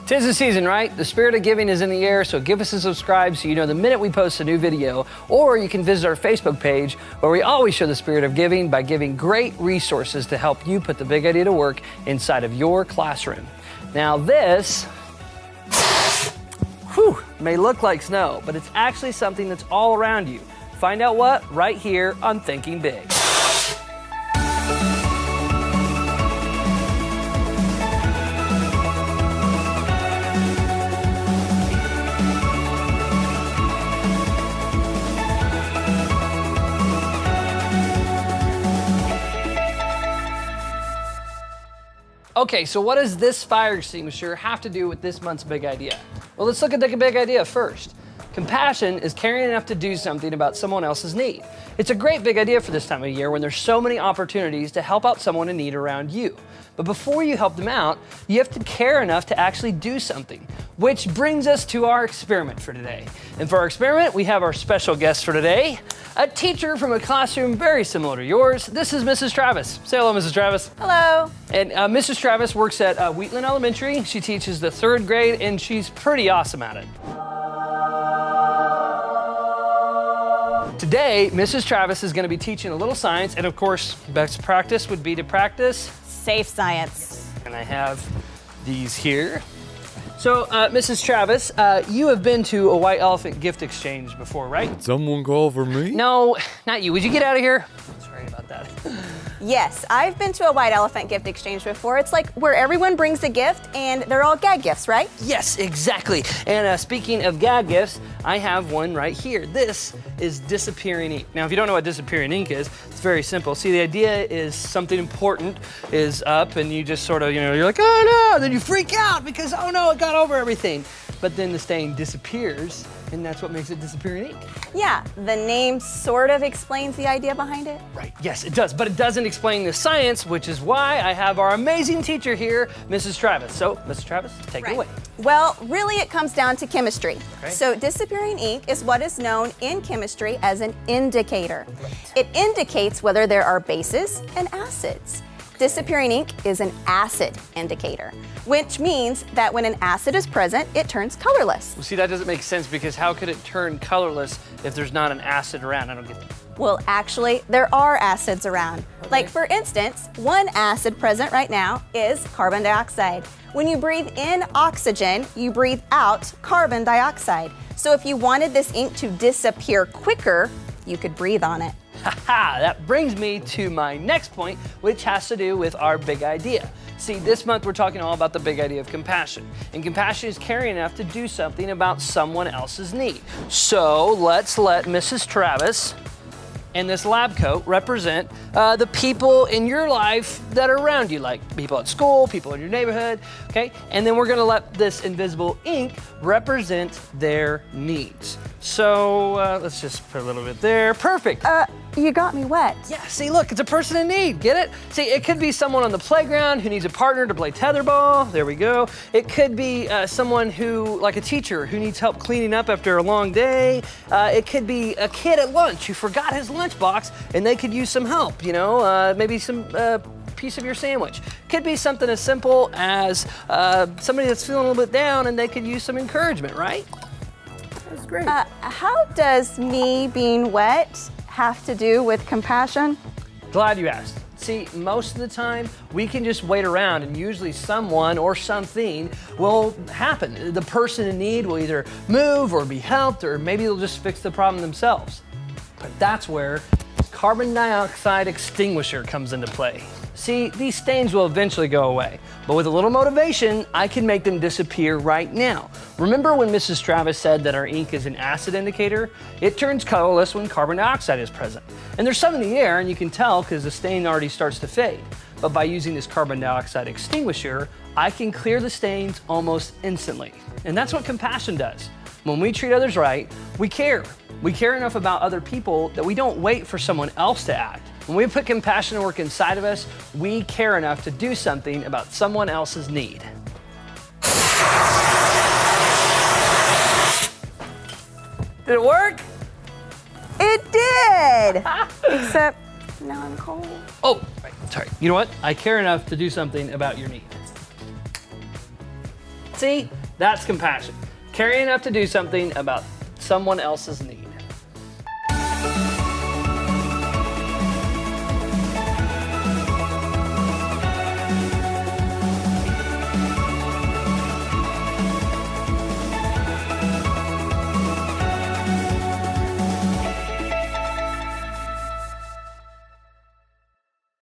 'Tis the season, right? The spirit of giving is in the air, so give us a subscribe so you know the minute we post a new video, or you can visit our Facebook page where we always show the spirit of giving by giving great resources to help you put the big idea to work inside of your classroom. Now this, may look like snow, but it's actually something that's all around you. Find out what right here on Thinking Big. Okay, so what does this fire extinguisher have to do with this month's big idea? Well, let's look at the big idea first. Compassion is caring enough to do something about someone else's need. It's a great big idea for this time of year when there's so many opportunities to help out someone in need around you. But before you help them out, you have to care enough to actually do something, which brings us to our experiment for today. And for our experiment, we have our special guest for today, a teacher from a classroom very similar to yours. This is Mrs. Travis. Say hello, Mrs. Travis. Hello. And Mrs. Travis works at Wheatland Elementary. She teaches the 3rd grade, and she's pretty awesome at it. Today, Mrs. Travis is going to be teaching a little science, and of course, best practice would be to practice safe science. And I have these here. So, Mrs. Travis, you have been to a white elephant gift exchange before, right? Did someone call for me? No, not you. Would you get out of here? Sorry about that. Yes, I've been to a white elephant gift exchange before. It's like where everyone brings a gift and they're all gag gifts, right? Yes, exactly. And speaking of gag gifts, I have one right here. This is disappearing ink. Now, if you don't know what disappearing ink is, it's very simple. See, the idea is something important is up and you just sort of, you're like, oh no, then you freak out because, oh no, it got over everything. But then the stain disappears, and that's what makes it disappearing ink. Yeah, the name sort of explains the idea behind it. Right, yes, it does, but it doesn't explain the science, which is why I have our amazing teacher here, Mrs. Travis. So, Mrs. Travis, take it away. Well, really it comes down to chemistry. Okay. So disappearing ink is what is known in chemistry as an indicator. Right. It indicates whether there are bases and acids. Disappearing ink is an acid indicator, which means that when an acid is present, it turns colorless. Well, see, that doesn't make sense because how could it turn colorless if there's not an acid around? I don't get that. Well, actually, there are acids around. Okay. Like, for instance, one acid present right now is carbon dioxide. When you breathe in oxygen, you breathe out carbon dioxide. So if you wanted this ink to disappear quicker, you could breathe on it. Haha, that brings me to my next point, which has to do with our big idea. See, this month we're talking all about the big idea of compassion. And compassion is caring enough to do something about someone else's need. So let's let Mrs. Travis and this lab coat represent the people in your life that are around you, like people at school, people in your neighborhood, okay? And then we're gonna let this invisible ink represent their needs. So let's just put a little bit there. Perfect. You got me wet. Yeah, see, look, it's a person in need, get it? See, it could be someone on the playground who needs a partner to play tetherball, there we go. It could be someone who, like a teacher, who needs help cleaning up after a long day. It could be a kid at lunch who forgot his lunchbox and they could use some help, maybe some piece of your sandwich. Could be something as simple as somebody that's feeling a little bit down and they could use some encouragement, right? That's great. How does me being wet have to do with compassion? Glad you asked. See, most of the time, we can just wait around and usually someone or something will happen. The person in need will either move or be helped, or maybe they'll just fix the problem themselves. But that's where carbon dioxide extinguisher comes into play. See, these stains will eventually go away, but with a little motivation, I can make them disappear right now. Remember when Mrs. Travis said that our ink is an acid indicator? It turns colorless when carbon dioxide is present. And there's some in the air, and you can tell because the stain already starts to fade. But by using this carbon dioxide extinguisher, I can clear the stains almost instantly. And that's what compassion does. When we treat others right, we care. We care enough about other people that we don't wait for someone else to act. When we put compassion to work inside of us, we care enough to do something about someone else's need. Did it work? It did! Except now I'm cold. Oh, right, sorry. You know what? I care enough to do something about your need. See, That's compassion. Caring enough to do something about someone else's need.